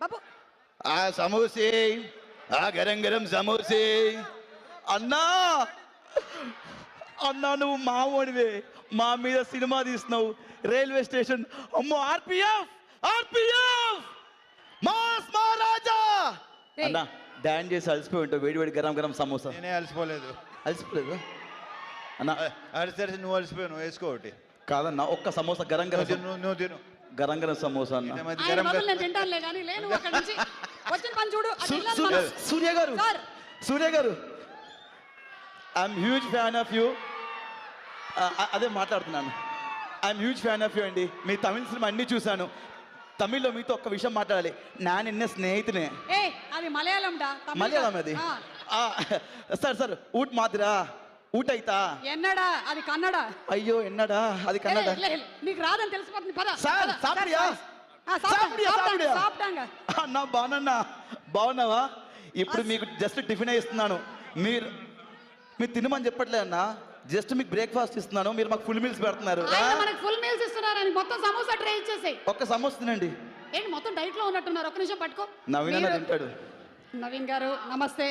బాబు ఆ సమోసే, ఆ గరం గరం సమోసే. అన్నా అన్నా నువ్వు మావోడివే, మా మీద సినిమా తీస్తున్నావు. రైల్వే స్టేషన్ అమ్మో, ఆర్పిఎఫ్ ఆర్పిఎఫ్ మాస్ మహారాజా. ఏయ్. అన్నా డాన్స్ చేసి అలసిపోయి ఉంటావు, వేడి వేడి గరం గరం సమోసా. నేనే అలసిపోలేదు. అలసిపోలేదు అన్నా? అలసితే నువ్వు అలసిపోయావు, నువ్వు వేసుకో ఒకటి. కాదన్నా, ఒక్క సమోసా గరం గరం నువ్వు తిను. గరం గరం సమోసా అన్న. ఈ మధ్య ఆయన గరం బదులు నేను తింటానులే కానీ లేను అక్కడి నుంచి వచ్చిన పని చూడు. అటు వెళ్ళాలి మనం. సూర్య గారు, సార్. సూర్య గారు, I'm huge fan of you. అదే మాట్లాడుతున్నాను. I'm huge fan of you అండి. మీ తమిళ సినిమా అన్నీ చూశాను. తమిళ్లో మీతో ఒక్క విషయం మాట్లాడాలి. నా నిన్న స్నేహితునే. ఏ అది మలయాళం డా తమిళ మలయాళం అది. సార్ సార్ ఊట్ మాదిరా, ఊట అయితా. ఎన్నడా అది కన్నడ. అయ్యో ఎన్నడా అది కన్నడ. నీకు రాదని తెలిసిపోతుంది పద. సార్ సాపిడియా, సాపిడియా. సాப்பிட்டாங்க. అన్నా బాగున్నా, బాగున్నావా? ఇప్పుడు మీకు జస్ట్ టిఫిన్ ఇస్తున్నాను. మీరు తినమని చెప్పట్లే అన్న, జస్ట్ మీకు బ్రేక్ఫాస్ట్ ఇస్తున్నాను. మీరు మాకు ఫుల్ మీల్స్ పెడుతున్నారు. ఆయన మనకు ఫుల్ మీల్స్ ఇస్తున్నారని మొత్తం సమోసా ట్రై ఇచ్చేసాయి. ఒక్క సమోసా తినండి. ఏంటి మొత్తం డైట్ లో ఉన్నట్టున్నారు. ఒక్క నిమిషం పట్టుకో. నవీన్ అన్న తింటాడు. నవీన్ గారు నమస్తే.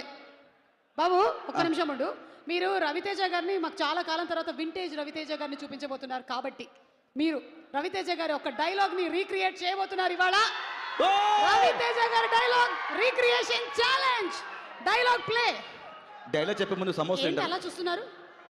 బాబు ఒక్క నిమిషం ఉండు. మీరు రవితేజ గారిని మాకు చాలా కాలం తర్వాత వింటేజ్ రవితేజ గారిని చూపించబోతున్నారు కాబట్టి మీరు రవితేజ గారి ఒక డైలాగ్ ని రీక్రియేట్ చేయబోతున్నారు ఇవాళ. రవితేజ గారి dialogue recreation challenge. Dialogue play. Dialogue చెప్పే ముందు సమోసా ఏంటి తింటారు. అలా చూస్తున్నారు?